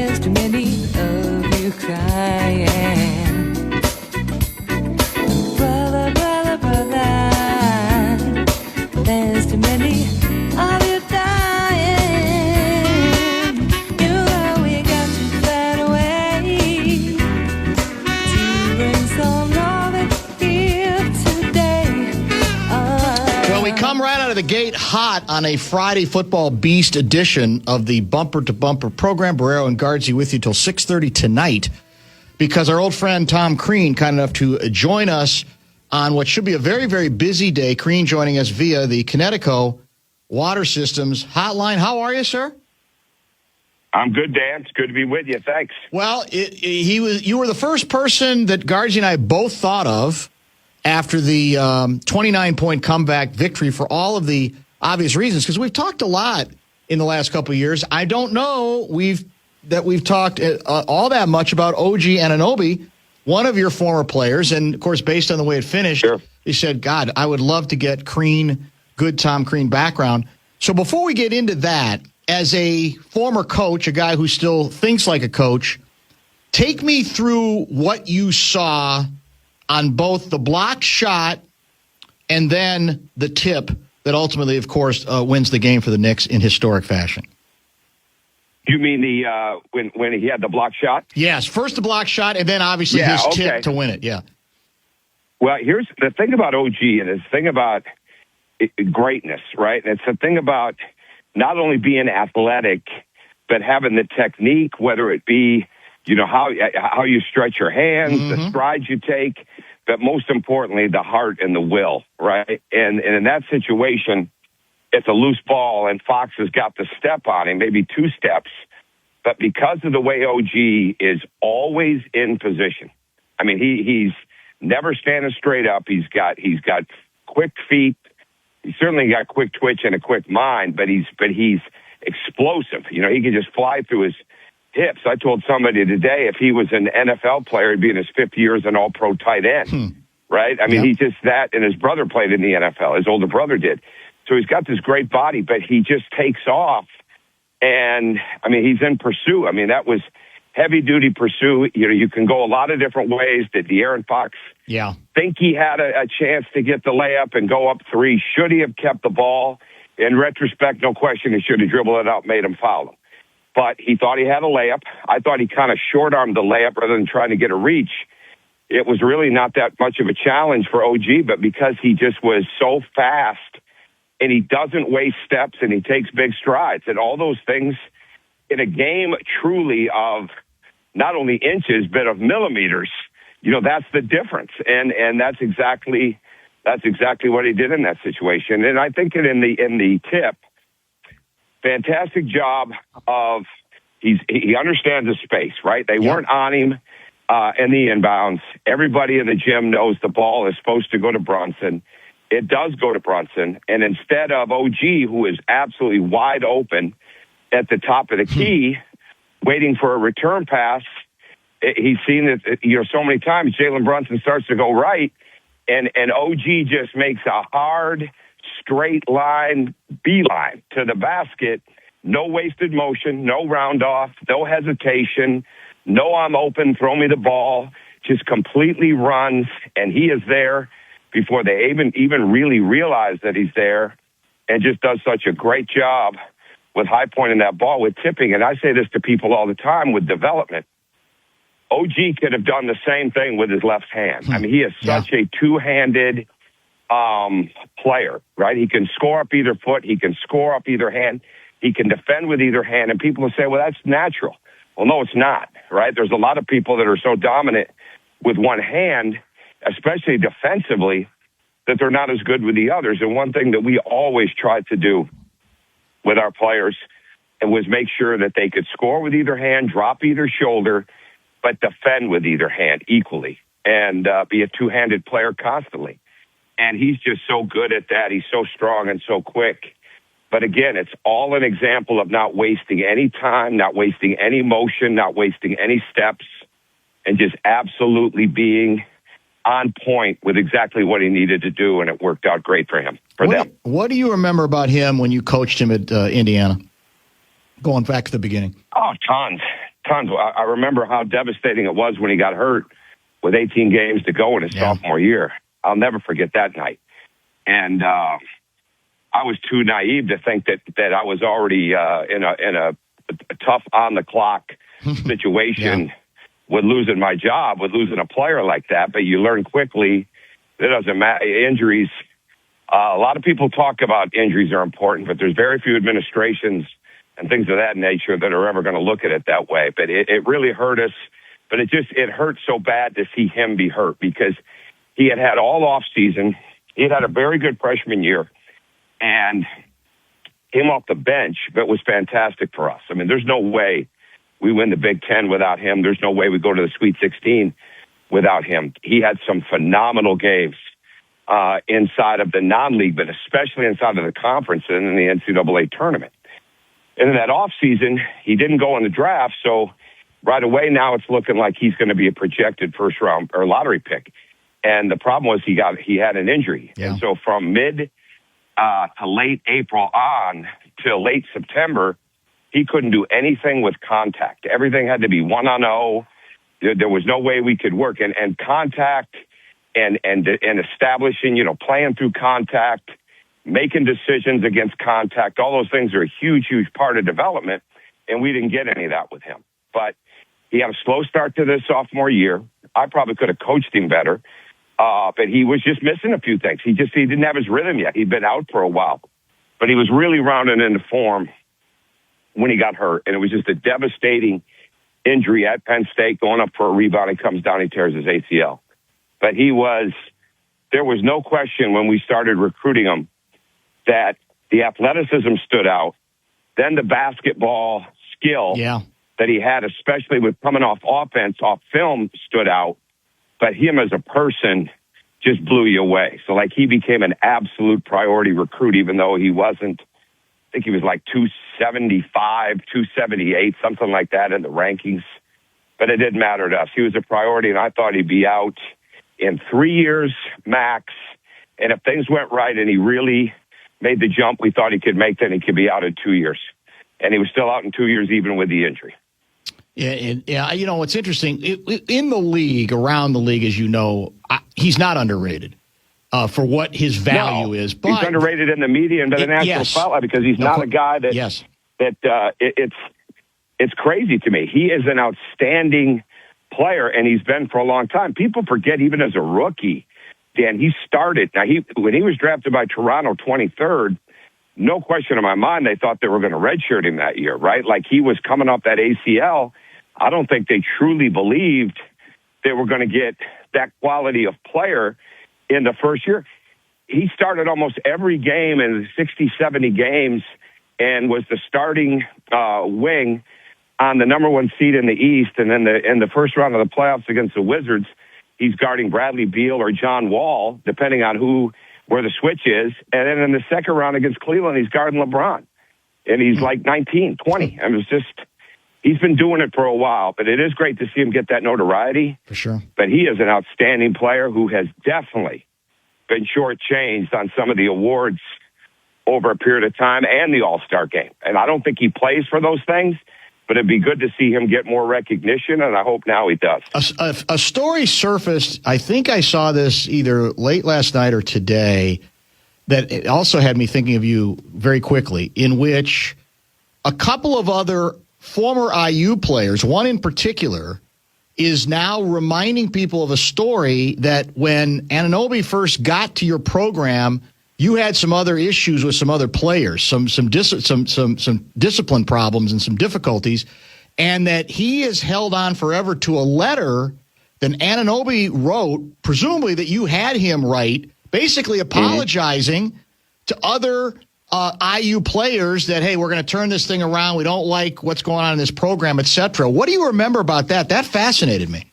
There's too many of you crying. Brother, brother, brother, there's too many of you dying. You know we got to find a way to bring some love here today. Well, we come right out of the gate hot on a Friday Football Beast edition of the Bumper to Bumper program. Barreiro and Guardsy with you till 6:30 tonight, because our old friend Tom Crean, kind enough to join us on what should be a very, very busy day. Crean joining us via the Connecticut Water Systems hotline. How are you, sir? I'm good, Dan. It's good to be with you. Thanks. Well, you were the first person that Guardsy and I both thought of after the 29-point comeback victory, for all of the obvious reasons, because we've talked a lot in the last couple of years. I don't know we've talked all that much about OG Anunoby, one of your former players, and, of course, based on the way it finished, Sure. He said, God, I would love to get Crean, good Tom Crean background. So before we get into that, as a former coach, a guy who still thinks like a coach, take me through what you saw on both the blocked shot and then the tip that ultimately, of course, wins the game for the Knicks in historic fashion. You mean the when he had the block shot? Yes, first the block shot, and then obviously his tip to win it. Yeah. Well, here's the thing about OG, and it's the thing about greatness, right? And it's the thing about not only being athletic, but having the technique, whether it be, you know, how you stretch your hands, the strides you take, but most importantly, the heart and the will, right? And in that situation, it's a loose ball, and Fox has got the step on him, maybe two steps. But because of the way OG is always in position, I mean, he's never standing straight up. He's got quick feet. He's certainly got quick twitch and a quick mind, but he's explosive. You know, he can just fly through his hips. I told somebody today, if he was an NFL player, he'd be in his fifth year as an all-pro tight end, right? I mean, He's just that, and his brother played in the NFL. His older brother did. So he's got this great body, but he just takes off. And, I mean, he's in pursuit. I mean, that was heavy-duty pursuit. You know, you can go a lot of different ways. Did De'Aaron Fox think he had a chance to get the layup and go up three? Should he have kept the ball? In retrospect, no question, he should have dribbled it out, made him foul him. But he thought he had a layup. I thought he kind of short-armed the layup rather than trying to get a reach. It was really not that much of a challenge for OG, but because he just was so fast and he doesn't waste steps and he takes big strides and all those things in a game truly of not only inches, but of millimeters, you know, that's the difference. And that's exactly what he did in that situation. And I think in the tip, fantastic job of he understands the space, right? They weren't on him in the inbounds. Everybody in the gym knows the ball is supposed to go to Brunson. It does go to Brunson. And instead of OG, who is absolutely wide open at the top of the key, waiting for a return pass, he's seen it, you know, so many times. Jalen Brunson starts to go right, and OG just makes a hard, straight line, beeline to the basket. No wasted motion, no round off, no hesitation, no I'm open, throw me the ball. Just completely runs, and he is there before they even really realize that he's there, and just does such a great job with high pointing that ball, with tipping. And I say this to people all the time with development. OG could have done the same thing with his left hand. I mean, he is such a two-handed player, right? He can score up either foot. He can score up either hand. He can defend with either hand. And people will say, well, that's natural. Well, no, it's not, right? There's a lot of people that are so dominant with one hand, especially defensively, that they're not as good with the others. And one thing that we always tried to do with our players and was make sure that they could score with either hand, drop either shoulder, but defend with either hand equally and be a two-handed player constantly. And he's just so good at that. He's so strong and so quick. But again, it's all an example of not wasting any time, not wasting any motion, not wasting any steps, and just absolutely being on point with exactly what he needed to do, and it worked out great for him, for them. What do you remember about him when you coached him at Indiana, going back to the beginning? Oh, tons. tons. I remember how devastating it was when he got hurt with 18 games to go in his sophomore year. I'll never forget that night. And I was too naive to think that I was already in a tough on-the-clock situation with losing my job, with losing a player like that. But you learn quickly it doesn't matter. Injuries, a lot of people talk about injuries are important, but there's very few administrations and things of that nature that are ever going to look at it that way. But it really hurt us. But it hurt so bad to see him be hurt because he had all off season. He had a very good freshman year and came off the bench, but was fantastic for us. I mean, there's no way we win the Big Ten without him. There's no way we go to the Sweet 16 without him. He had some phenomenal games inside of the non-league, but especially inside of the conference and in the NCAA tournament. And in that offseason, he didn't go in the draft, so right away now it's looking like he's going to be a projected first-round or lottery pick. And the problem was he had an injury. Yeah. And so from mid to late April on till late September, he couldn't do anything with contact. Everything had to be 1-on-0. There was no way we could work. And contact and establishing, playing through contact, making decisions against contact, all those things are a huge, huge part of development, and we didn't get any of that with him. But he had a slow start to this sophomore year. I probably could have coached him better, but he was just missing a few things. He didn't have his rhythm yet. He'd been out for a while, but he was really rounding into form when he got hurt, and it was just a devastating injury at Penn State, going up for a rebound. He comes down, he tears his ACL. But there was no question when we started recruiting him that the athleticism stood out, then the basketball skill that he had, especially with coming off offense, off film, stood out. But him as a person just blew you away. So, he became an absolute priority recruit, even though he wasn't, I think he was like 275, 278, something like that in the rankings. But it didn't matter to us. He was a priority, and I thought he'd be out in 3 years max. And if things went right and he really made the jump we thought he could make, then he could be out in 2 years. And he was still out in 2 years even with the injury. Yeah, what's interesting, in the league, around the league, as you know, he's not underrated for what his value is. But he's underrated in the media and by the national spotlight because he's not a guy that it's crazy to me. He is an outstanding player, and he's been for a long time. People forget even as a rookie, Dan, he started. Now, when he was drafted by Toronto 23rd, no question in my mind, they thought they were going to redshirt him that year, right? He was coming off that ACL. I don't think they truly believed they were going to get that quality of player in the first year. He started almost every game in 60, 70 games and was the starting wing on the number one seed in the East. And then in the first round of the playoffs against the Wizards, he's guarding Bradley Beal or John Wall, depending on where the switch is. And then in the second round against Cleveland, he's guarding LeBron. And he's 19, 20. I mean, he's been doing it for a while, but it is great to see him get that notoriety. For sure. But he is an outstanding player who has definitely been shortchanged on some of the awards over a period of time and the All-Star game. And I don't think he plays for those things, but it'd be good to see him get more recognition, and I hope now he does. A story surfaced, I think I saw this either late last night or today, that it also had me thinking of you very quickly, in which a couple of other former IU players, one in particular, is now reminding people of a story that when Anunoby first got to your program, you had some other issues with some other players, some discipline problems and some difficulties, and that he has held on forever to a letter that Anunoby wrote, presumably that you had him write, basically apologizing to other IU players that, hey, we're going to turn this thing around. We don't like what's going on in this program, et cetera. What do you remember about that? That fascinated me.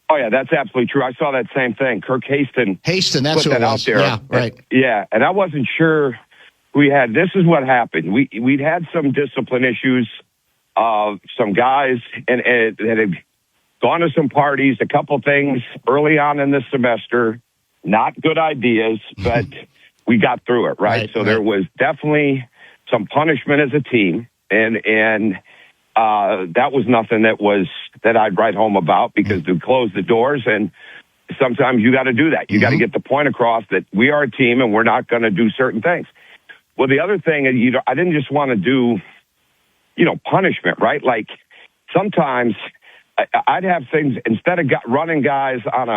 Oh, yeah, that's absolutely true. I saw that same thing. Kirk Haston. That's who it was. Out there. Yeah, right. And I wasn't sure we had. This is what happened. We'd had some discipline issues. Some guys and that had gone to some parties, a couple things early on in the semester. Not good ideas, but we got through it, right? So there was definitely some punishment as a team, and that was nothing that I'd write home about, because they closed the doors, and sometimes you got to do that. You got to get the point across that we are a team and we're not going to do certain things. Well, the other thing, I didn't just want to do, punishment, right? Like sometimes I'd have things, instead of running guys on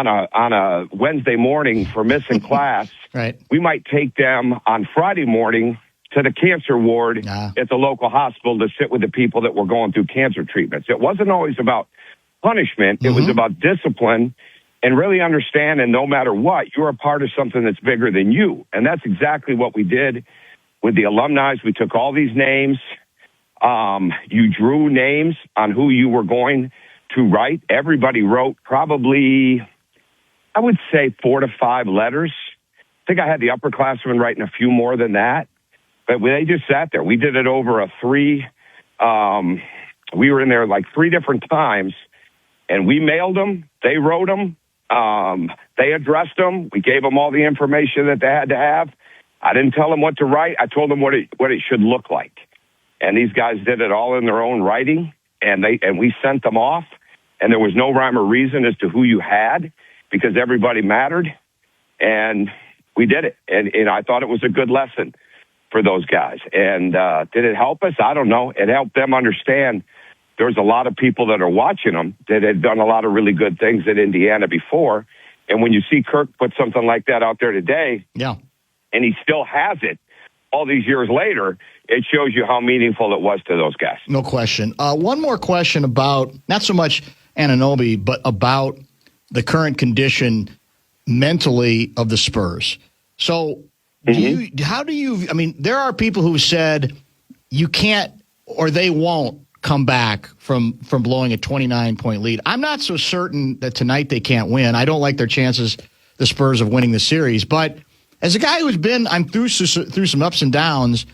a Wednesday morning for missing class, right, we might take them on Friday morning to the cancer ward at the local hospital to sit with the people that were going through cancer treatments. It wasn't always about punishment. It was about discipline and really understanding no matter what, you're a part of something that's bigger than you. And that's exactly what we did with the alumni. We took all these names. You drew names on who you were going to write. Everybody wrote probably, I would say, 4 to 5 letters. I think I had the upperclassmen writing a few more than that. But they just sat there. We did it over we were in there like 3 different times, and we mailed them. They wrote them. They addressed them. We gave them all the information that they had to have. I didn't tell them what to write. I told them what it should look like. And these guys did it all in their own writing, and we sent them off. And there was no rhyme or reason as to who you had, because everybody mattered. And we did it. And I thought it was a good lesson for those guys. And did it help us? I don't know. It helped them understand there's a lot of people that are watching them that had done a lot of really good things at Indiana before. And when you see Kirk put something like that out there today, and he still has it all these years later, it shows you how meaningful it was to those guys. No question. One more question about, not so much Anunoby, but about the current condition mentally of the Spurs. So there are people who said you can't, or they won't come back from blowing a 29-point lead. I'm not so certain that tonight they can't win. I don't like their chances, the Spurs, of winning the series. But as a guy who's been, I'm through some ups and downs,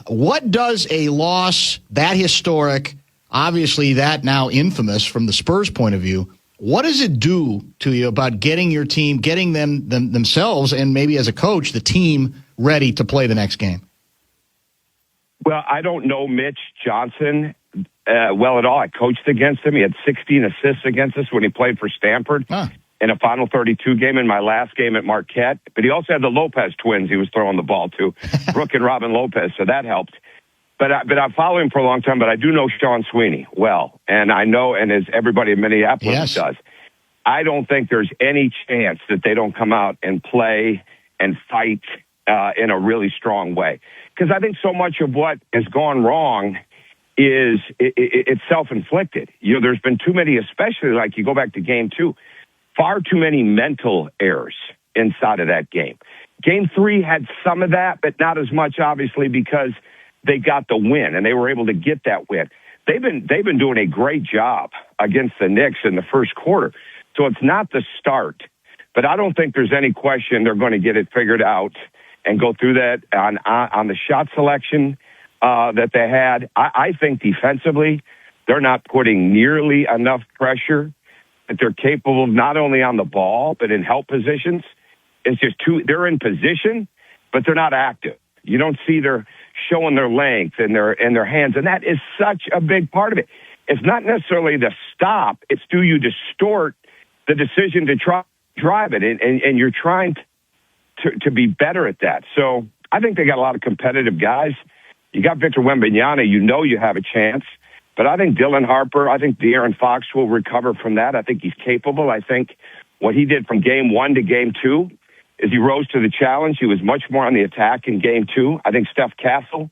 what does a loss that historic, obviously that now infamous from the Spurs point of view, what does it do to you about getting your team, getting them themselves, and maybe as a coach, the team ready to play the next game? Well, I don't know Mitch Johnson well at all. I coached against him. He had 16 assists against us when he played for Stanford in a Final 32 game in my last game at Marquette. But he also had the Lopez twins he was throwing the ball to, Brooke and Robin Lopez, so that helped. But I follow him for a long time, but I do know Sean Sweeney well. And I know, and as everybody in Minneapolis does, I don't think there's any chance that they don't come out and play and fight in a really strong way. Because I think so much of what has gone wrong is it's self-inflicted. There's been too many, especially like you go back to game 2, far too many mental errors inside of that game. Game 3 had some of that, but not as much, obviously, because they got the win and they were able to get that win. They've been doing a great job against the Knicks in the first quarter. So it's not the start, but I don't think there's any question they're going to get it figured out and go through that on the shot selection that they had. I think defensively, they're not putting nearly enough pressure that they're capable of, not only on the ball, but in help positions. It's just they're in position, but they're not active. You don't see they're showing their length and their hands, and that is such a big part of it. It's not necessarily the stop. It's do you distort the decision to try to drive it, and you're trying to be better at that. So I think they got a lot of competitive guys. You got Victor Wembanyama, you have a chance. But I think Dylan Harper, I think De'Aaron Fox will recover from that. I think he's capable. I think what he did from game 1 to game 2 is he rose to the challenge. He was much more on the attack in game 2. I think Steph Castle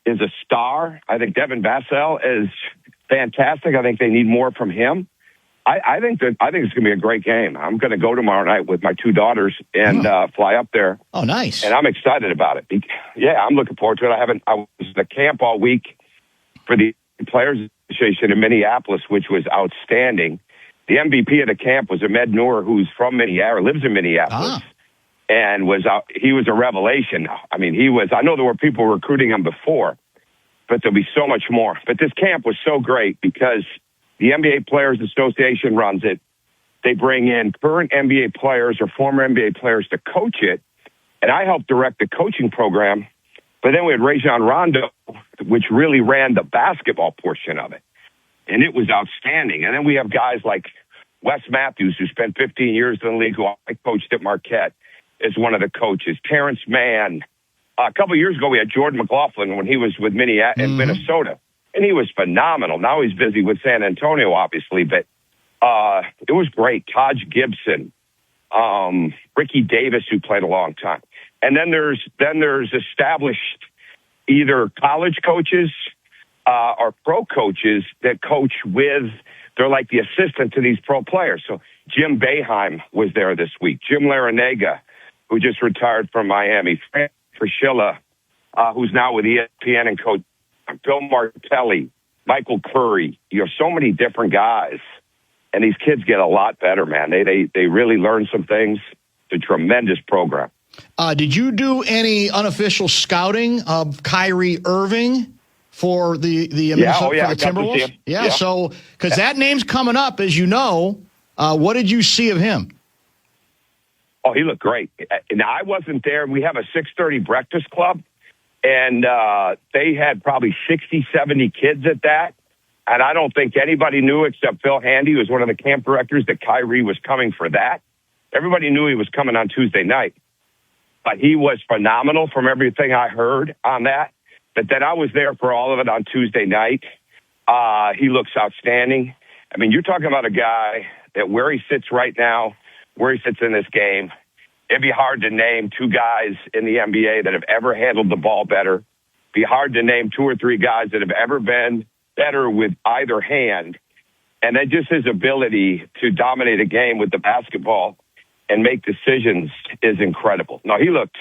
is a star. I think Devin Vassell is fantastic. I think they need more from him. I think it's going to be a great game. I'm going to go tomorrow night with my 2 daughters and fly up there. Oh, nice! And I'm excited about it. Yeah, I'm looking forward to it. I was at the camp all week for the Players Association in Minneapolis, which was outstanding. The MVP of the camp was Ahmed Noor, who's from Minneapolis, lives in Minneapolis, and he was a revelation. I mean, I know there were people recruiting him before, but there'll be so much more. But this camp was so great because the NBA Players Association runs it. They bring in current NBA players or former NBA players to coach it, and I help direct the coaching program. But then we had Rajon Rondo, which really ran the basketball portion of it. And it was outstanding. And then we have guys like Wes Matthews, who spent 15 years in the league, who I coached at Marquette, is one of the coaches. Terrence Mann. A couple of years ago, we had Jordan McLaughlin when he was with Minnesota. And he was phenomenal. Now he's busy with San Antonio, obviously. But it was great. Taj Gibson. Ricky Davis, who played a long time. And then there's established either college coaches or pro coaches that coach with, they're like the assistant to these pro players. So Jim Boeheim was there this week. Jim Larrañaga, who just retired from Miami. Frank Fraschilla, who's now with ESPN and coach. Bill Martelli, Michael Curry. You have so many different guys. And these kids get a lot better, man. They really learn some things. It's a tremendous program. Did you do any unofficial scouting of Kyrie Irving for the Timberwolves? Yeah, so because that name's coming up, as you know. What did you see of him? Oh, he looked great. Now, I wasn't there. We have a 6:30 breakfast club, and they had probably 60, 70 kids at that. And I don't think anybody knew except Phil Handy, who was one of the camp directors, that Kyrie was coming for that. Everybody knew he was coming on Tuesday night. But he was phenomenal from everything I heard on that. But then I was there for all of it on Tuesday night. He looks outstanding. I mean, you're talking about a guy that where he sits right now, where he sits in this game, it'd be hard to name two guys in the NBA that have ever handled the ball better. It'd be hard to name two or three guys that have ever been better with either hand. And then just his ability to dominate a game with the basketball and make decisions is incredible. No, he looked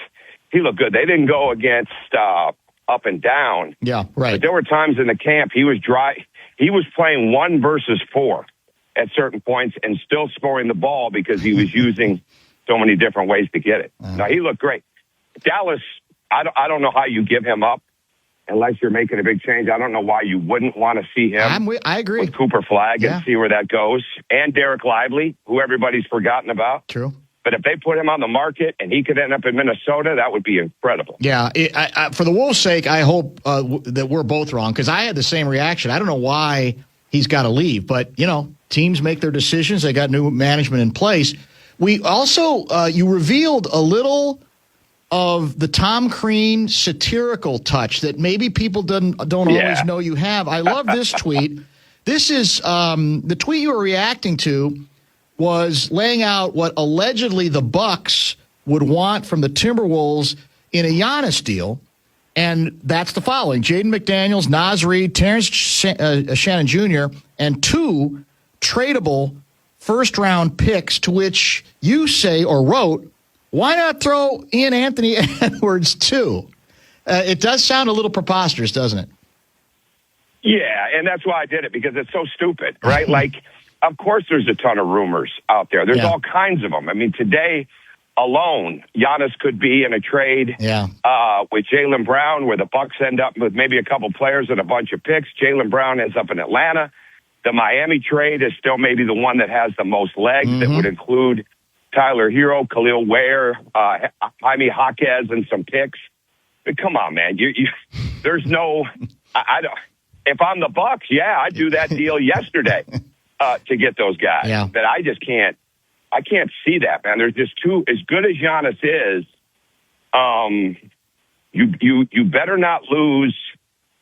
good. They didn't go against up and down. Yeah, right. But there were times in the camp he was dry. He was playing 1 versus 4 at certain points and still scoring the ball because he was using so many different ways to get it. No, he looked great. Dallas, I don't know how you give him up unless you're making a big change. I don't know why you wouldn't want to see him. I agree. With Cooper Flagg and see where that goes. And Derek Lively, who everybody's forgotten about. True. But if they put him on the market and he could end up in Minnesota, that would be incredible. Yeah. For the Wolves' sake, I hope that we're both wrong, because I had the same reaction. I don't know why he's got to leave. But, teams make their decisions. They got new management in place. We also, you revealed a little of the Tom Crean satirical touch that maybe people don't always know you have. I love this tweet. This is the tweet you were reacting to was laying out what allegedly the Bucks would want from the Timberwolves in a Giannis deal, and that's the following: Jaden McDaniels, Naz Reid, Terrence Shannon Jr., and 2 tradable first-round picks, to which you say or wrote, why not throw Ian Anthony Edwards, too? It does sound a little preposterous, doesn't it? Yeah, and that's why I did it, because it's so stupid, right? Like, of course there's a ton of rumors out there. There's all kinds of them. I mean, today alone, Giannis could be in a trade with Jaylen Brown, where the Bucks end up with maybe a couple players and a bunch of picks. Jaylen Brown ends up in Atlanta. The Miami trade is still maybe the one that has the most legs. That would include Tyler Hero, Khalil Ware, Jaime Jaquez, and some picks. But come on, man. There's no. I don't. If I'm the Bucks, I'd do that deal yesterday to get those guys. Yeah. But I just can't. I can't see that, man. There's just too. As good as Giannis is, you better not lose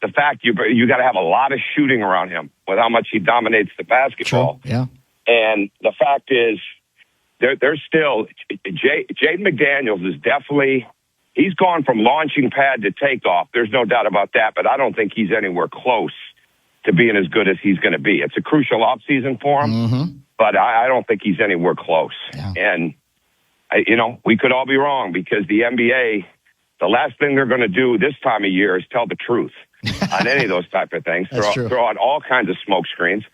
the fact you got to have a lot of shooting around him with how much he dominates the basketball. True. Yeah. And the fact is, there's still Jaden McDaniels is definitely, he's gone from launching pad to takeoff. There's no doubt about that, but I don't think he's anywhere close to being as good as he's going to be. It's a crucial offseason for him, but I don't think he's anywhere close. Yeah. And, we could all be wrong, because the NBA, the last thing they're going to do this time of year is tell the truth on any of those type of things. Throw out all kinds of smoke screens,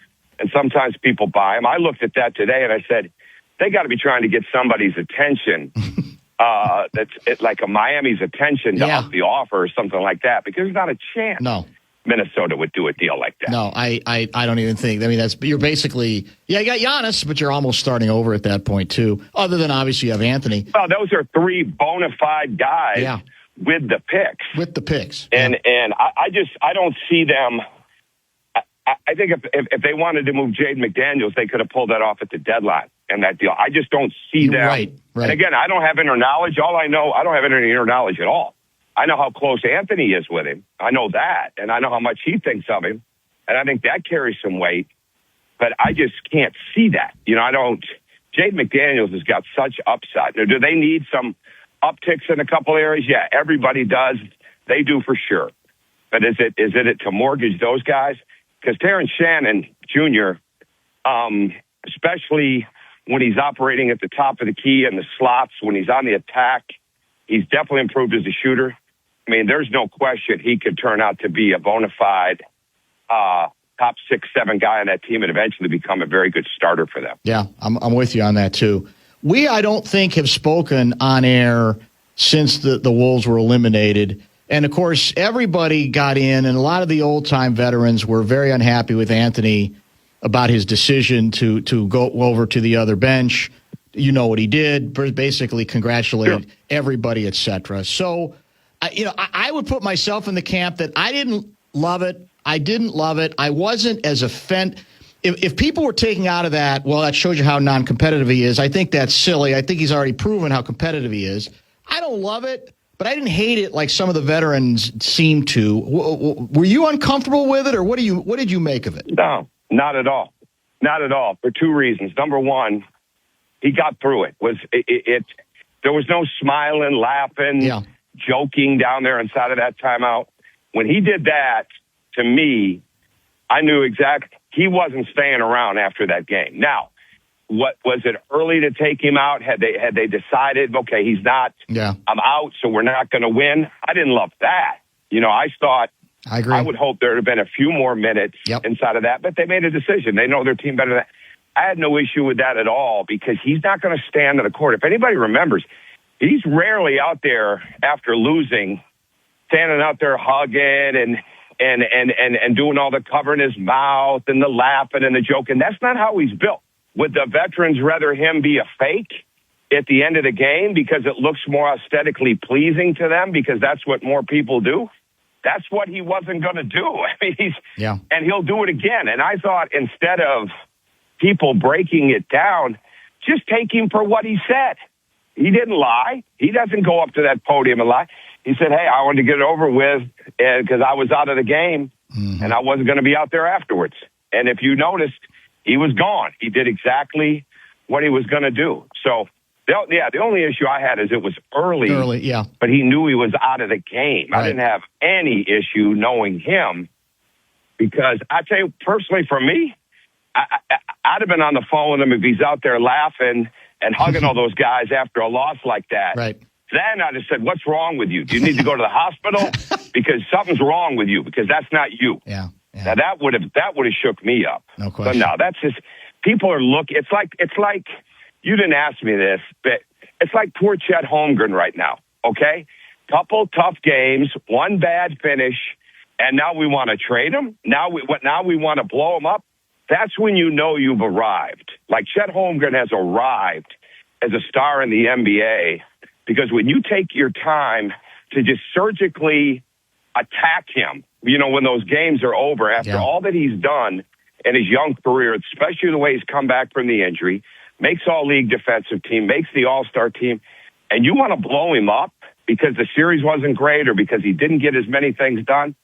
and sometimes people buy them. I looked at that today, and I said, they got to be trying to get somebody's attention. That's like a Miami's attention to up the offer or something like that, because there's not a chance Minnesota would do a deal like that. No, I don't even think. I mean, you're basically, you got Giannis, but you're almost starting over at that point, too. Other than, obviously, you have Anthony. Well, those are 3 bona fide guys with the picks. With the picks. And I don't see them. I think if they wanted to move Jaden McDaniels, they could have pulled that off at the deadline and that deal. I just don't see them. Right. And again, I don't have inner knowledge. All I know, I don't have any inner knowledge at all. I know how close Anthony is with him. I know that. And I know how much he thinks of him. And I think that carries some weight. But I just can't see that. Jaden McDaniels has got such upside. Now, do they need some upticks in a couple areas? Yeah, everybody does. They do for sure. But is it to mortgage those guys? Because Terrence Shannon Jr., especially when he's operating at the top of the key and the slots, when he's on the attack, he's definitely improved as a shooter. I mean, there's no question he could turn out to be a bona fide top 6, 7 guy on that team and eventually become a very good starter for them. Yeah, I'm with you on that too. We, I don't think, have spoken on air since the Wolves were eliminated. And, of course, everybody got in, and a lot of the old-time veterans were very unhappy with Anthony about his decision to go over to the other bench. You know what he did, basically congratulated everybody, et cetera. So, I would put myself in the camp that I didn't love it. I wasn't as offended. If people were taking out of that, well, that shows you how non-competitive he is. I think that's silly. I think he's already proven how competitive he is. I don't love it. But I didn't hate it like some of the veterans seemed to. Were you uncomfortable with it, or what did you make of it? No, not at all. Not at all, for 2 reasons. Number one, he got through it. There was no smiling, laughing, joking down there inside of that timeout. When he did that, to me, I knew exactly he wasn't staying around after that game. Now, what was it early to take him out? Had they decided, okay, he's not, I'm out, so we're not going to win? I didn't love that. I thought, I agree. I would hope there would have been a few more minutes inside of that, but they made a decision. They know their team better than that. I had no issue with that at all because he's not going to stand on the court. If anybody remembers, he's rarely out there after losing, standing out there hugging and doing all the covering his mouth and the laughing and the joking. That's not how he's built. Would the veterans rather him be a fake at the end of the game because it looks more aesthetically pleasing to them because that's what more people do? That's what he wasn't going to do. I mean, and he'll do it again. And I thought instead of people breaking it down, just take him for what he said. He didn't lie. He doesn't go up to that podium and lie. He said, hey, I wanted to get it over with because I was out of the game and I wasn't going to be out there afterwards. And if you noticed, he was gone. He did exactly what he was going to do. So, the only issue I had is it was early, but he knew he was out of the game. Right. I didn't have any issue knowing him because I tell you, personally, for me, I'd have been on the phone with him if he's out there laughing and hugging all those guys after a loss like that. Right. Then I'd have said, what's wrong with you? Do you need to go to the hospital? Because something's wrong with you because that's not you. Yeah. Now that would have shook me up. No question. But no, that's just people are looking. It's like you didn't ask me this, but it's like poor Chet Holmgren right now. Okay, couple tough games, one bad finish, and now we want to trade him. Now we want to blow him up. That's when you know you've arrived. Like Chet Holmgren has arrived as a star in the NBA because when you take your time to just surgically attack him, when those games are over, after all that he's done in his young career, especially the way he's come back from the injury, makes all-league defensive team, makes the all-star team, and you want to blow him up because the series wasn't great or because he didn't get as many things done,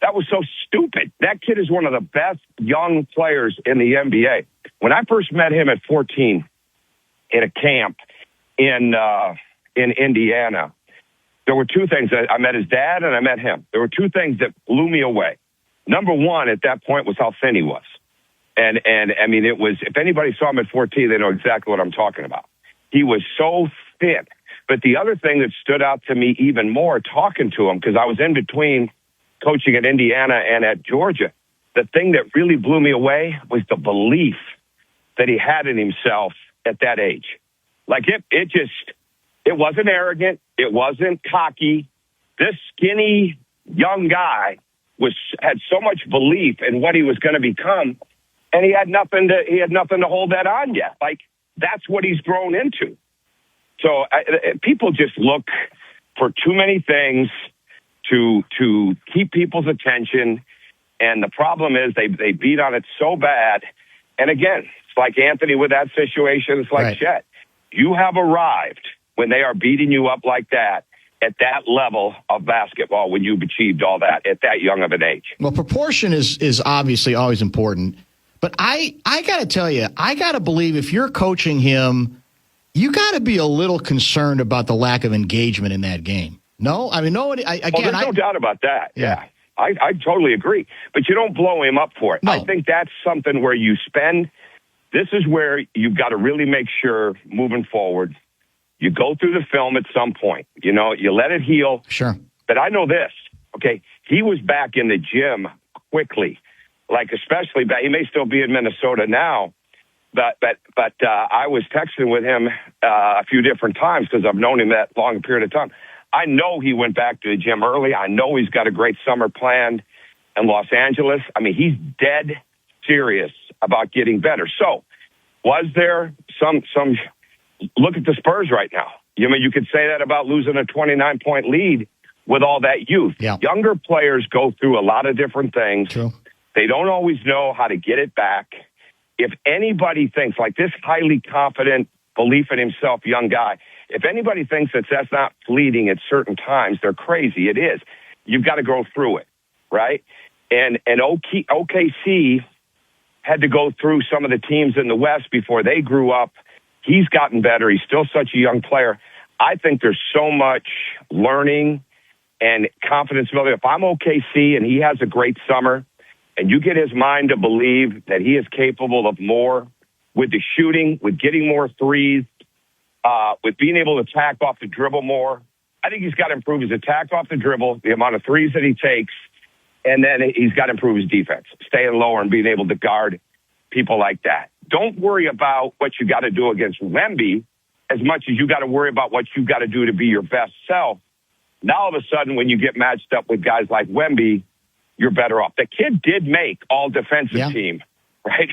that was so stupid. That kid is one of the best young players in the NBA. When I first met him at 14 in a camp in Indiana, there were 2 things. I met his dad and I met him. There were 2 things that blew me away. Number one, at that point, was how thin he was. And I mean, it was, if anybody saw him at 14, they know exactly what I'm talking about. He was so thin. But the other thing that stood out to me even more talking to him, because I was in between coaching at Indiana and at Georgia, the thing that really blew me away was the belief that he had in himself at that age. Like it wasn't arrogant. It wasn't cocky. This skinny young guy had so much belief in what he was going to become, and he had nothing to hold that on yet. Like that's what he's grown into. So people just look for too many things to keep people's attention. And the problem is they beat on it so bad. And again, it's like Anthony with that situation. It's like Right. Chet. You have arrived when they are beating you up like that at that level of basketball, when you've achieved all that at that young of an age. Well, proportion is obviously always important. But I got to tell you, I got to believe if you're coaching him, you got to be a little concerned about the lack of engagement in that game. No? I mean, nobody, There's no doubt about that. Yeah. I totally agree. But you don't blow him up for it. No. I think that's something where you spend. This is where you've got to really make sure moving forward, you go through the film at some point. You know, you let it heal. Sure. But I know this, okay? He was back in the gym quickly, like especially back. He may still be in Minnesota now, but I was texting with him a few different times because I've known him that long a period of time. I know he went back to the gym early. I know he's got a great summer planned in Los Angeles. I mean, he's dead serious about getting better. So, was there some? Look at the Spurs right now. You mean you could say that about losing a 29-point lead with all that youth. Yeah. Younger players go through a lot of different things. True. They don't always know how to get it back. If anybody thinks, like this highly confident, belief in himself young guy, if anybody thinks that that's not fleeting at certain times, they're crazy. It is. You've got to go through it, right? And OKC had to go through some of the teams in the West before they grew up. He's gotten better. He's still such a young player. I think there's so much learning and confidence building. If I'm OKC and he has a great summer and you get his mind to believe that he is capable of more with the shooting, with getting more threes, with being able to attack off the dribble more, I think he's got to improve his attack off the dribble, the amount of threes that he takes, and then he's got to improve his defense, staying lower and being able to guard people like that. Don't worry about what you got to do against Wemby as much as you got to worry about what you got to do to be your best self. Now, all of a sudden, when you get matched up with guys like Wemby, you're better off. The kid did make all-defensive team, right,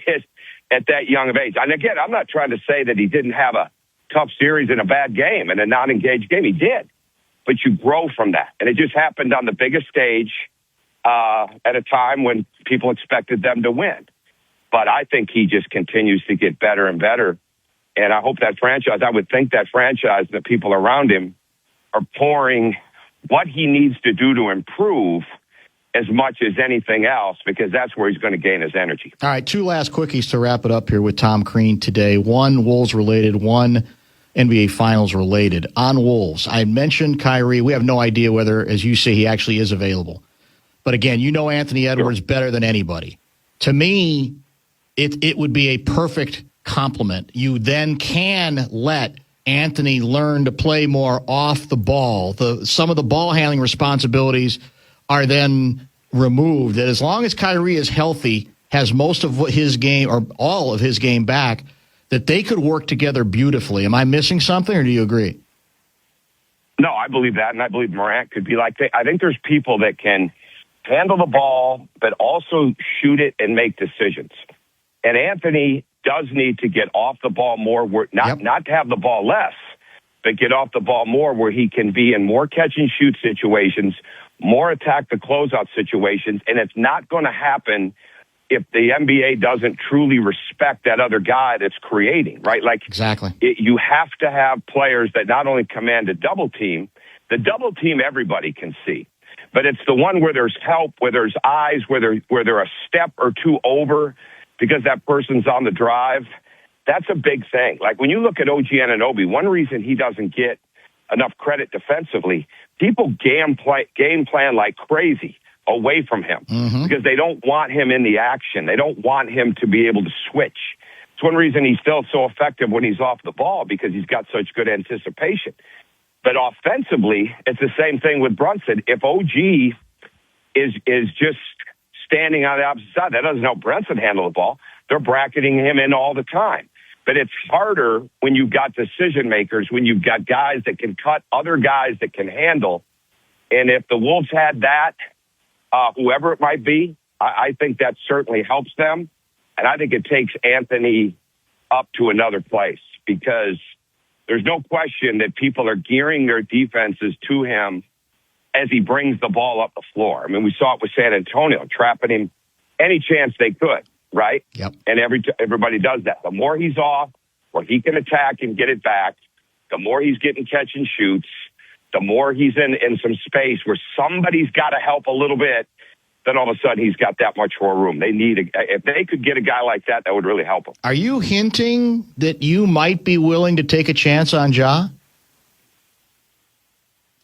at that young of age. And again, I'm not trying to say that he didn't have a tough series in a bad game and a non-engaged game. He did. But you grow from that. And it just happened on the biggest stage at a time when people expected them to win. But I think he just continues to get better and better. And I hope that franchise, I would think that franchise, the people around him are pouring what he needs to do to improve as much as anything else, because that's where he's going to gain his energy. All right, two last quickies to wrap it up here with Tom Crean today. One Wolves related, one NBA Finals related. On Wolves, I mentioned Kyrie. We have no idea whether, as you say, he actually is available. But again, you know Anthony Edwards better than anybody. To me, it would be a perfect complement. You then can let Anthony learn to play more off the ball. Some of the ball handling responsibilities are then removed. That as long as Kyrie is healthy, has most of his game or all of his game back, that they could work together beautifully. Am I missing something, or do you agree? No, I believe that, and I believe Morant could be like that. I think there's people that can handle the ball, but also shoot it and make decisions. And Anthony does need to get off the ball more, not to have the ball less, but get off the ball more where he can be in more catch-and-shoot situations, more attack the closeout situations, and it's not going to happen if the NBA doesn't truly respect that other guy that's creating, right? Like, exactly. You have to have players that not only command a double team, the double team everybody can see, but it's the one where there's help, where there's eyes, where they're a step or two over because that person's on the drive. That's a big thing. Like when you look at OG Anunoby, one reason he doesn't get enough credit defensively, people game plan like crazy away from him because they don't want him in the action. They don't want him to be able to switch. It's one reason he's still so effective when he's off the ball, because he's got such good anticipation. But offensively, it's the same thing with Brunson. If OG is just standing on the opposite side, that doesn't help Brunson handle the ball. They're bracketing him in all the time. But it's harder when you've got decision makers, when you've got guys that can cut, other guys that can handle. And if the Wolves had that, whoever it might be, I think that certainly helps them. And I think it takes Anthony up to another place, because there's no question that people are gearing their defenses to him as he brings the ball up the floor. I mean, we saw it with San Antonio, trapping him any chance they could, right? Yep. And everybody does that. The more he's off, where he can attack and get it back, the more he's getting catch and shoots, the more he's in some space where somebody's got to help a little bit, then all of a sudden he's got that much more room. If they could get a guy like that, that would really help him. Are you hinting that you might be willing to take a chance on Ja?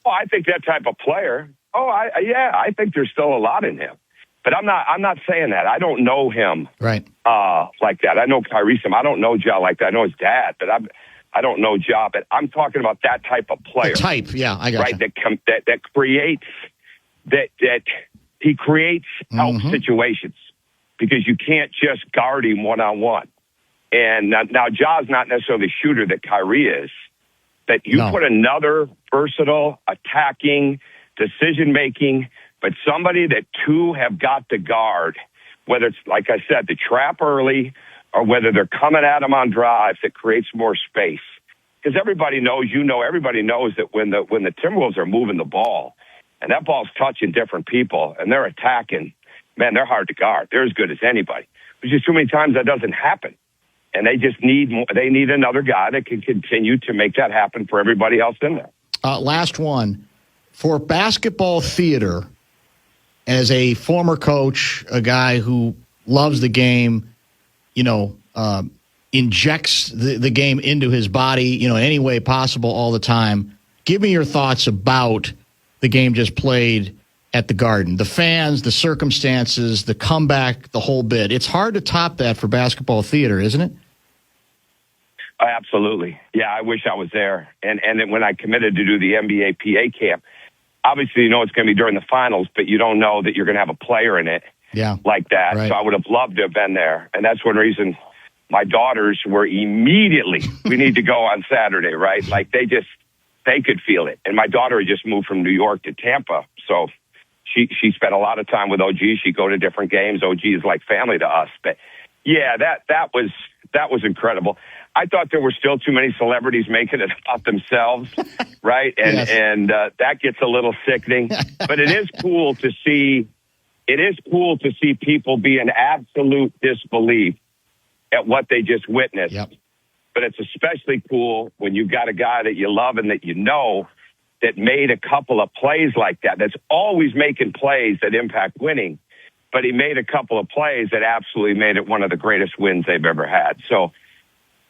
Oh, I think that type of player. Oh, I think there's still a lot in him. But I'm not saying that. I don't know him Right. Like that. I know Kyrie some. I don't know Ja like that. I know his dad, but I don't know Ja. But I'm talking about that type of player. The type, yeah, I got right. you. That creates that he creates help situations because you can't just guard him one-on-one. And now Ja's not necessarily the shooter that Kyrie is. That you put another versatile, attacking, decision-making, but somebody that two have got to guard, whether it's, like I said, the trap early or whether they're coming at him on drives that creates more space. Because everybody knows, everybody knows that when the Timberwolves are moving the ball and that ball's touching different people and they're attacking, man, they're hard to guard. They're as good as anybody. There's just too many times that doesn't happen. And they just need another guy that can continue to make that happen for everybody else in there. Last one. For basketball theater, as a former coach, a guy who loves the game, injects the game into his body, any way possible all the time, give me your thoughts about the game just played at the Garden. The fans, the circumstances, the comeback, the whole bit. It's hard to top that for basketball theater, isn't it? Absolutely. Yeah, I wish I was there. And then when I committed to do the NBA PA camp, obviously it's going to be during the finals, but you don't know that you're going to have a player in it like that. Right. So I would have loved to have been there. And that's one reason my daughters were immediately, we need to go on Saturday, right? Like they could feel it. And my daughter had just moved from New York to Tampa. So she spent a lot of time with OG. She'd go to different games. OG is like family to us. But yeah, that was incredible. I thought there were still too many celebrities making it about themselves, right? And that gets a little sickening. But it is cool to see. It is cool to see people be in absolute disbelief at what they just witnessed. Yep. But it's especially cool when you've got a guy that you love and that that made a couple of plays like that. That's always making plays that impact winning. But he made a couple of plays that absolutely made it one of the greatest wins they've ever had. So,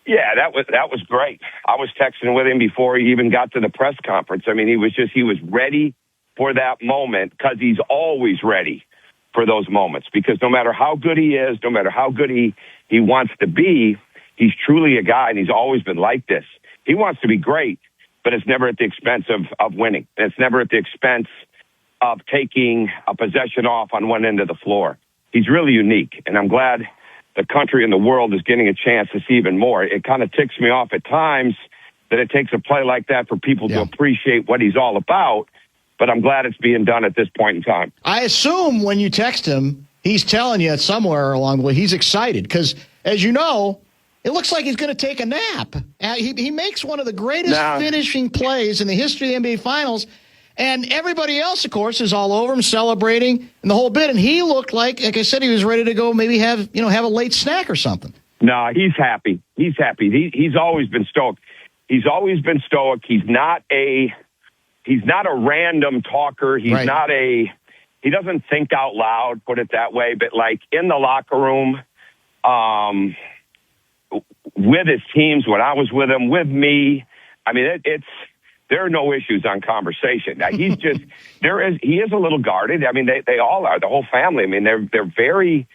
yeah, that was great. I was texting with him before he even got to the press conference. I mean, he was ready for that moment because he's always ready for those moments. Because no matter how good he is, no matter how good he wants to be, he's truly a guy, and he's always been like this. He wants to be great, but it's never at the expense of winning. And it's never at the expense of taking a possession off on one end of the floor. He's really unique, and I'm glad the country and the world is getting a chance to see even more. It kind of ticks me off at times that it takes a play like that for people to appreciate what he's all about, but I'm glad it's being done at this point in time. I assume when you text him, he's telling you somewhere along the way he's excited because, as you know, it looks like he's going to take a nap. He makes one of the greatest finishing plays in the history of the NBA Finals, and everybody else, of course, is all over him celebrating and the whole bit. And he looked like I said, he was ready to go maybe have a late snack or something. No, he's happy. He's happy. He's always been stoic. He's always been stoic. He's not a random talker. He doesn't think out loud, put it that way. But like in the locker room, with his teams, when I was with him, with me, I mean, there are no issues on conversation. Now, he is a little guarded. I mean, they all are, the whole family. I mean, they're very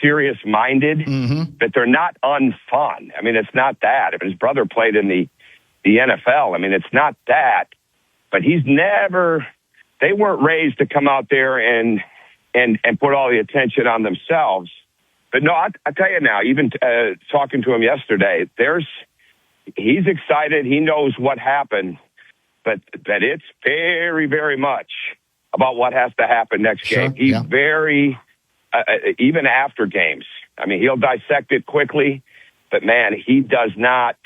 serious-minded, but they're not unfun. I mean, it's not that. If his brother played in the NFL, I mean, it's not that. But they weren't raised to come out there and put all the attention on themselves. But no, I tell you now, even talking to him yesterday, he's excited. He knows what happened. But it's very, very much about what has to happen next game. He's very, even after games. I mean, he'll dissect it quickly, but man, he does not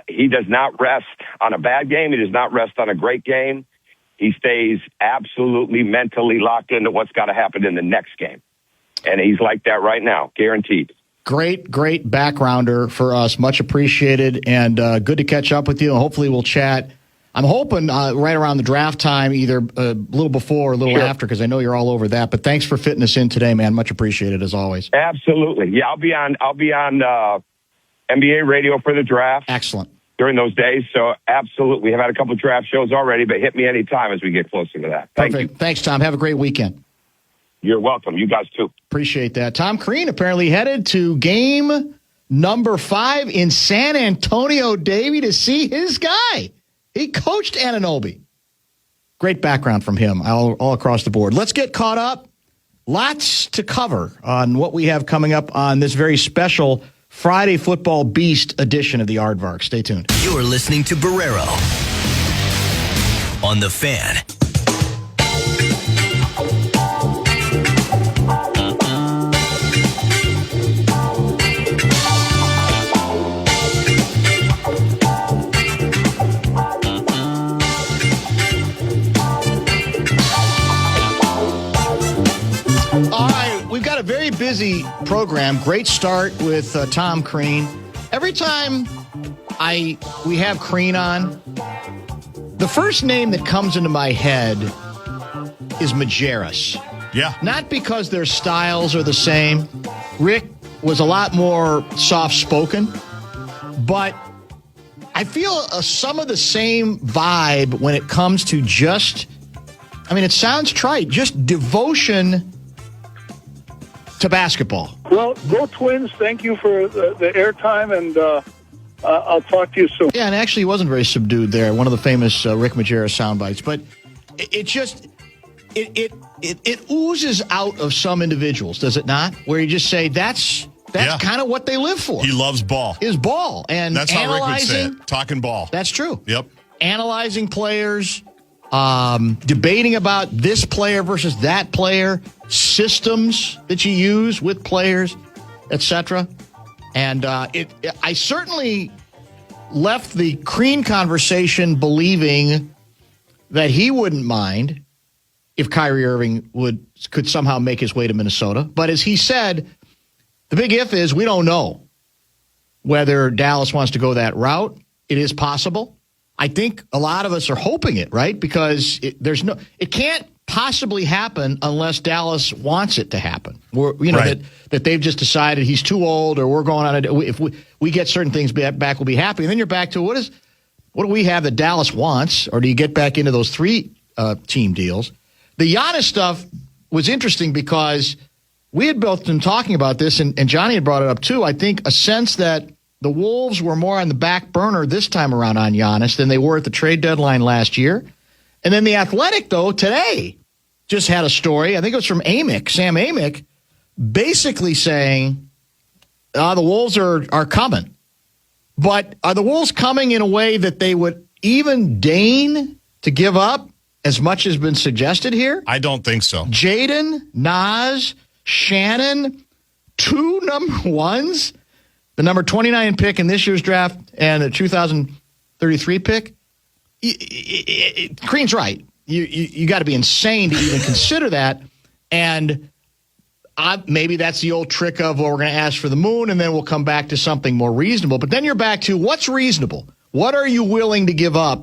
He does not rest on a bad game. He does not rest on a great game. He stays absolutely mentally locked into what's got to happen in the next game. And he's like that right now, guaranteed. Great backgrounder for us. Much appreciated, and good to catch up with you. And hopefully we'll chat. I'm hoping right around the draft time, either a little before or a little after, because I know you're all over that. But thanks for fitting us in today, man. Much appreciated, as always. Absolutely. Yeah, I'll be on NBA radio for the draft. Excellent. During those days. So absolutely. We have had a couple of draft shows already, but hit me anytime as we get closer to that. Thank you. Thanks, Tom. Have a great weekend. You're welcome. You guys too. Appreciate that. Tom Crean apparently headed to game number 5 in San Antonio, Davey, to see his guy. He coached Anunoby. Great background from him all across the board. Let's get caught up. Lots to cover on what we have coming up on this very special Friday Football Beast edition of the Aardvark. Stay tuned. You're listening to Barreiro on The Fan. All right, we've got a very busy program. Great start with Tom Crean. Every time we have Crean on, the first name that comes into my head is Majerus. Yeah. Not because their styles are the same. Rick was a lot more soft-spoken, but I feel some of the same vibe when it comes to it sounds trite, just devotion to basketball. Well, go Twins. Thank you for the airtime, and I'll talk to you soon. Yeah, and actually he wasn't very subdued there, one of the famous Rick Majerus sound bites. But it oozes out of some individuals, does it not? Where you just say, that's kind of what they live for. He loves ball. Is ball. And that's how Rick would say it. Talking ball. That's true. Yep. Analyzing players, debating about this player versus that player, systems that you use with players, etc. And I certainly left the Crean conversation believing that he wouldn't mind if Kyrie Irving could somehow make his way to Minnesota. But as he said, the big if is we don't know whether Dallas wants to go that route. It is possible. I think a lot of us are hoping it, right? Because it can't possibly happen unless Dallas wants it to happen. Right. that they've just decided he's too old, or we're going on if we get certain things back, we'll be happy. And then you're back to what do we have that Dallas wants, or do you get back into those 3 team deals? The Giannis stuff was interesting because we had both been talking about this, and Johnny had brought it up too. I think a sense that the Wolves were more on the back burner this time around on Giannis than they were at the trade deadline last year. And then The Athletic, though, today just had a story. I think it was from Sam Amick, basically saying the Wolves are coming. But are the Wolves coming in a way that they would even deign to give up as much has been suggested here? I don't think so. Jaden, Naz, Shannon, 2 number 1s. The number 29 pick in this year's draft and the 2033 pick. Crean's right. You got to be insane to even consider that. And maybe that's the old trick of, we're going to ask for the moon and then we'll come back to something more reasonable. But then you're back to what's reasonable? What are you willing to give up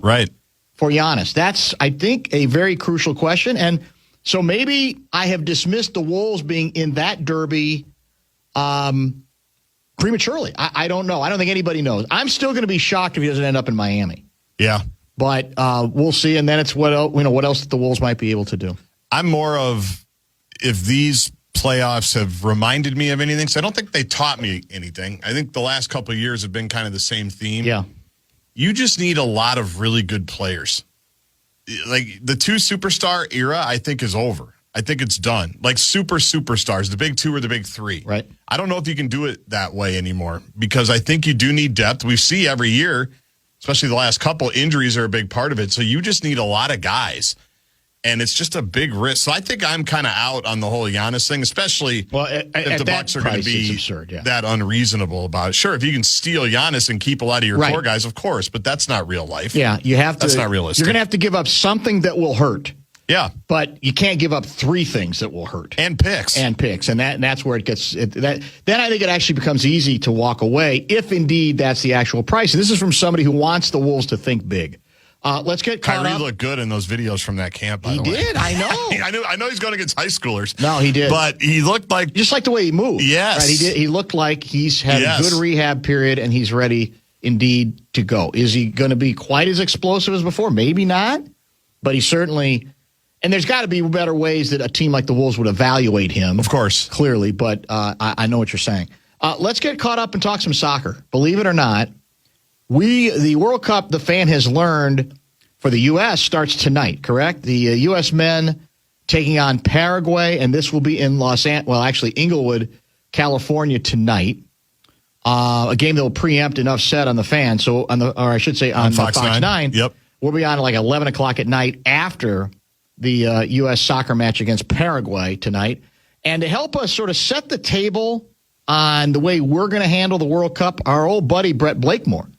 for Giannis? That's, I think, a very crucial question. And so maybe I have dismissed the Wolves being in that derby prematurely. I don't know. I don't think anybody knows. I'm still going to be shocked if he doesn't end up in Miami. Yeah. But we'll see. And then it's what else the Wolves might be able to do. I'm more of, if these playoffs have reminded me of anything, so I don't think they taught me anything. I think the last couple of years have been kind of the same theme. Yeah. You just need a lot of really good players. Like the 2 superstar era, I think is over. I think it's done. Like superstars, the big 2 or the big 3. Right. I don't know if you can do it that way anymore, because I think you do need depth. We see every year, especially the last couple, injuries are a big part of it. So you just need a lot of guys. And it's just a big risk. So I think I'm kind of out on the whole Giannis thing, especially if the Bucks are going to be absurd, that unreasonable about it. Sure, if you can steal Giannis and keep a lot of your core guys, of course, but that's not real life. Yeah, you have to. That's not realistic. You're going to have to give up something that will hurt. Yeah. But you can't give up 3 things that will hurt. And picks. And that's where it gets then I think it actually becomes easy to walk away if indeed that's the actual price. And this is from somebody who wants the Wolves to think big. Let's get caught Kyrie up. looked good in those videos from that camp, by the way. He did, I know. I know he's going against high schoolers. No, he did. But he looked like... Just like the way he moved. Yes. Right? He did. He looked like he's had a good rehab period, and he's ready, indeed, to go. Is he going to be quite as explosive as before? Maybe not. But he certainly... And there's got to be better ways that a team like the Wolves would evaluate him. Of course. Clearly, but I know what you're saying. Let's get caught up and talk some soccer. Believe it or not, the World Cup, the fan has learned... for the U.S. starts tonight, correct? The U.S. men taking on Paraguay, and this will be in Inglewood, California tonight. A game that will preempt enough said on the fan, on Fox 9. Yep. We'll be on at like 11 o'clock at night after the U.S. soccer match against Paraguay tonight. And to help us sort of set the table on the way we're going to handle the World Cup, our old buddy Brett Blakemore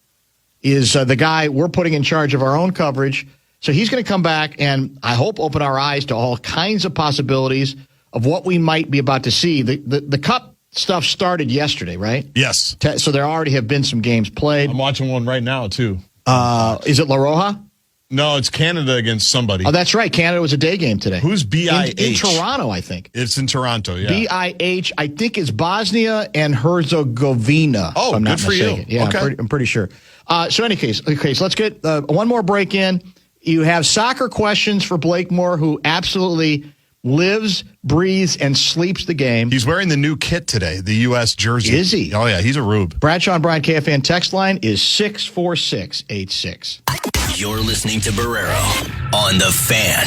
is the guy we're putting in charge of our own coverage. So he's going to come back and I hope open our eyes to all kinds of possibilities of what we might be about to see. The Cup stuff started yesterday, right? Yes. So there already have been some games played. I'm watching one right now, too. Is it La Roja? No, it's Canada against somebody. Oh, that's right. Canada was a day game today. Who's BIH? In Toronto, I think. It's in Toronto, yeah. BIH, I think it's Bosnia and Herzegovina. Oh, if I'm not good for mistaken. you. Yeah, Okay. I'm pretty sure. So in any case, let's get one more break in. You have soccer questions for Blakemore, who absolutely lives, breathes, and sleeps the game. He's wearing the new kit today, the U.S. jersey. Is he? Oh, yeah, he's a rube. Bradshaw and Brian KFAN text line is 64686. You're listening to Barreiro on The Fan.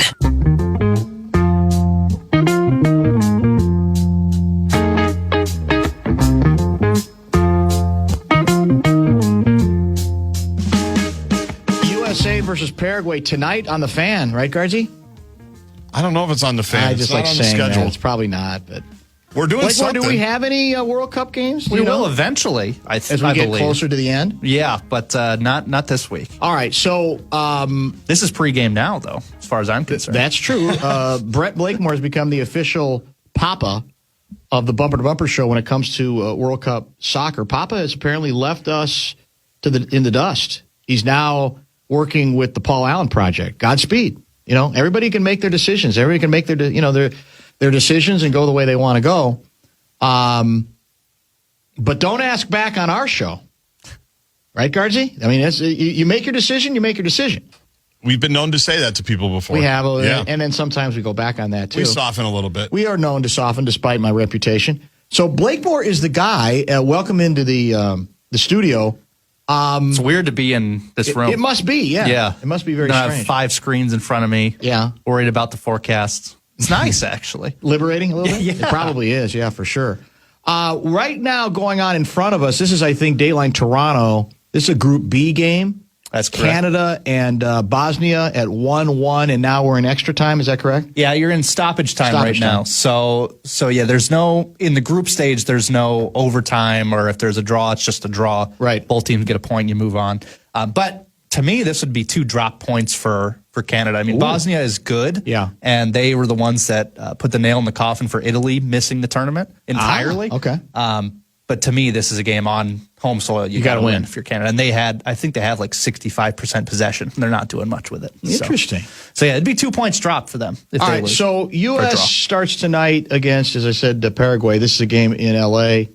USA versus Paraguay tonight on The Fan, right, Guardsy? I don't know if it's on The Fan. I It's just not like on the saying schedule. that. It's probably not, but... We're doing Blakemore, something. do we have any World Cup games? Do We you know? will eventually, As we get believe. closer to the end? Yeah, but not this week. All right, so This is pregame now, though, as far as I'm concerned. that's true. Brett Blakemore has become the official papa of the Bumper to Bumper show when it comes to World Cup soccer. Papa has apparently left us in the dust. He's now working with the Paul Allen Project. Godspeed. You know, everybody can make their decisions. Everybody can make their decisions and go the way they want to go. But don't ask back on our show. Right, Guardsy? I mean, you make your decision, you make your decision. We've been known to say that to people before. We have, Yeah. and then sometimes we go back on that, too. We soften a little bit. We are known to soften, despite my reputation. So Blakemore is the guy. Welcome into the studio. It's weird to be in this room. It must be, yeah. Yeah. It must be very I strange. have 5 screens in front of me. Yeah. Worried about the forecast. It's nice, actually. Liberating a little bit? Yeah. It probably is, yeah, for sure. Right now, going on in front of us, this is, I think, Dayline Toronto. This is a Group B game. That's correct. Canada and Bosnia at 1-1, and now we're in extra time. Is that correct? Yeah, you're in stoppage time Stoppage right now. time. So yeah, there's no, in the group stage, there's no overtime, or if there's a draw, it's just a draw. Right. Both teams get a point, you move on. But to me, this would be 2 drop points for Canada. I mean, Bosnia is good. Yeah. And they were the ones that put the nail in the coffin for Italy missing the tournament entirely. Okay. But to me, this is a game on home soil. You got to win if you're Canada. And I think they have like 65% possession. They're not doing much with it. Interesting. So yeah, it'd be 2 points dropped for them if All they right, lose. so Or U.S. draw. starts tonight against, as I said, Paraguay. This is a game in L.A.,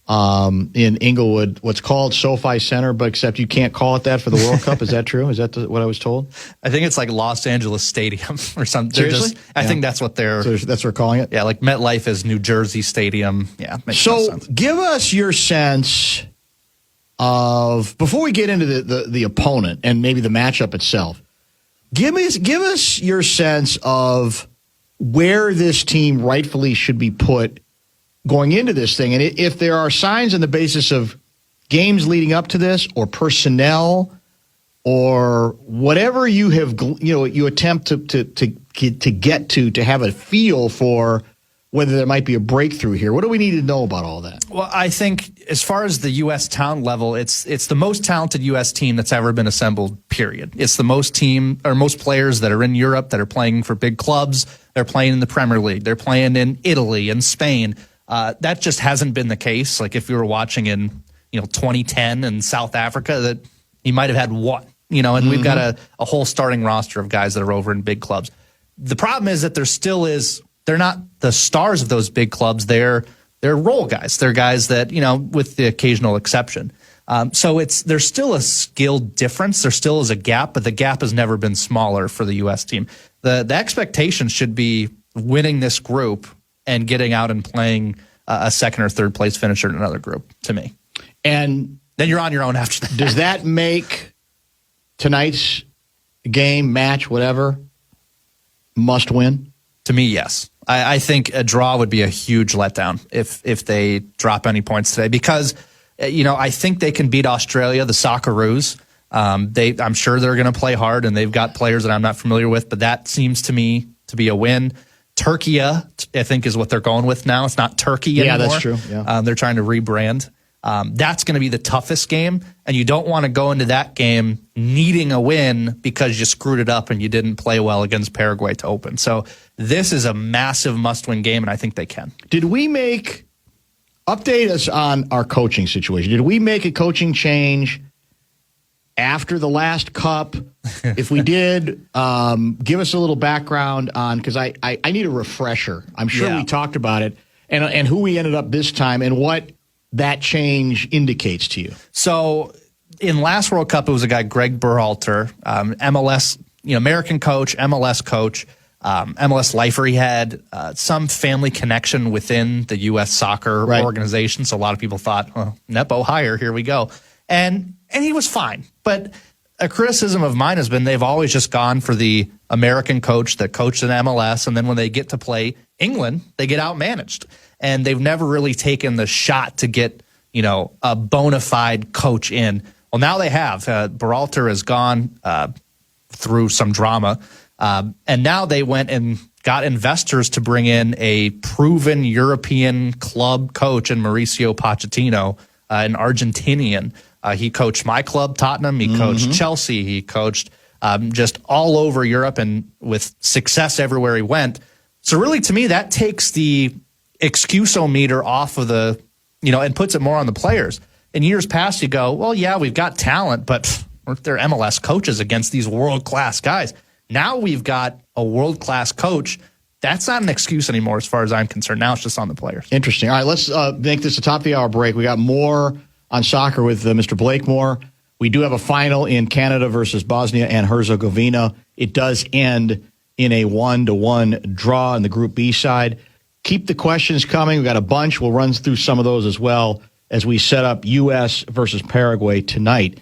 in Inglewood, what's called SoFi Center, but except you can't call it that for the World Cup. Is that true? Is that what I was told? I think it's like Los Angeles Stadium or something. Seriously? I Yeah. think that's what they're. So that's what we're calling it? Yeah, like MetLife is New Jersey Stadium. Yeah, makes no So sense. give us your sense of, before we get into the opponent and maybe the matchup itself, give us your sense of where this team rightfully should be put going into this thing. And if there are signs on the basis of games leading up to this or personnel or whatever you have, you attempt to get to have a feel for whether there might be a breakthrough here? What do we need to know about all that? Well, I think as far as the U.S. talent level, it's the most talented U.S. team that's ever been assembled, period. It's the most players that are in Europe that are playing for big clubs. They're playing in the Premier League. They're playing in Italy and Spain. That just hasn't been the case. Like if you were watching in 2010 in South Africa, that you might have had one. And we've got a whole starting roster of guys that are over in big clubs. The problem is that they're not the stars of those big clubs. They're role guys. They're guys that, with the occasional exception. So there's still a skill difference. There still is a gap, but the gap has never been smaller for the U.S. team. The expectation should be winning this group and getting out and playing a second or third place finisher in another group, to me. And then you're on your own after that. Does that make tonight's game, match, whatever, must win? To me, yes. I think a draw would be a huge letdown if they drop any points today because, I think they can beat Australia, the Socceroos. I'm sure they're going to play hard, and they've got players that I'm not familiar with, but that seems to me to be a win. Turkey, I think, is what they're going with now. It's not Turkey anymore. Yeah, that's true. Yeah. They're trying to rebrand. That's going to be the toughest game, and you don't want to go into that game needing a win because you screwed it up and you didn't play well against Paraguay to open. So this is a massive must-win game, and I think they can. Did we update us on our coaching situation? Did we make a coaching change after the last Cup? If we did, give us a little background on, because I need a refresher. I'm sure we talked about it, and who we ended up this time and what that change indicates to you. So in last World Cup, it was a guy, Greg Berhalter, MLS, American coach, MLS coach, MLS lifer. He had some family connection within the U.S. soccer organization. So a lot of people thought, Nepo hire, here we go. And he was fine. But a criticism of mine has been they've always just gone for the American coach that coached in MLS. And then when they get to play England, they get outmanaged. And they've never really taken the shot to get, a bona fide coach in. Well, now they have. Berhalter has gone through some drama. And now they went and got investors to bring in a proven European club coach in Mauricio Pochettino, an Argentinian. He coached my club, Tottenham. He coached Chelsea. He coached just all over Europe and with success everywhere he went. So really, to me, that takes the excuse-o-meter off of the, and puts it more on the players. In years past, you go, well, yeah, we've got talent, but they're MLS coaches against these world-class guys. Now we've got a world-class coach. That's not an excuse anymore as far as I'm concerned. Now it's just on the players. Interesting. All right, let's make this a top-of-the-hour break. We got more on soccer with Mr. Blakemore. We do have a final in Canada versus Bosnia and Herzegovina. It does end in a 1-1 draw in the Group B side. Keep the questions coming. We've got a bunch. We'll run through some of those as well as we set up U.S. versus Paraguay tonight.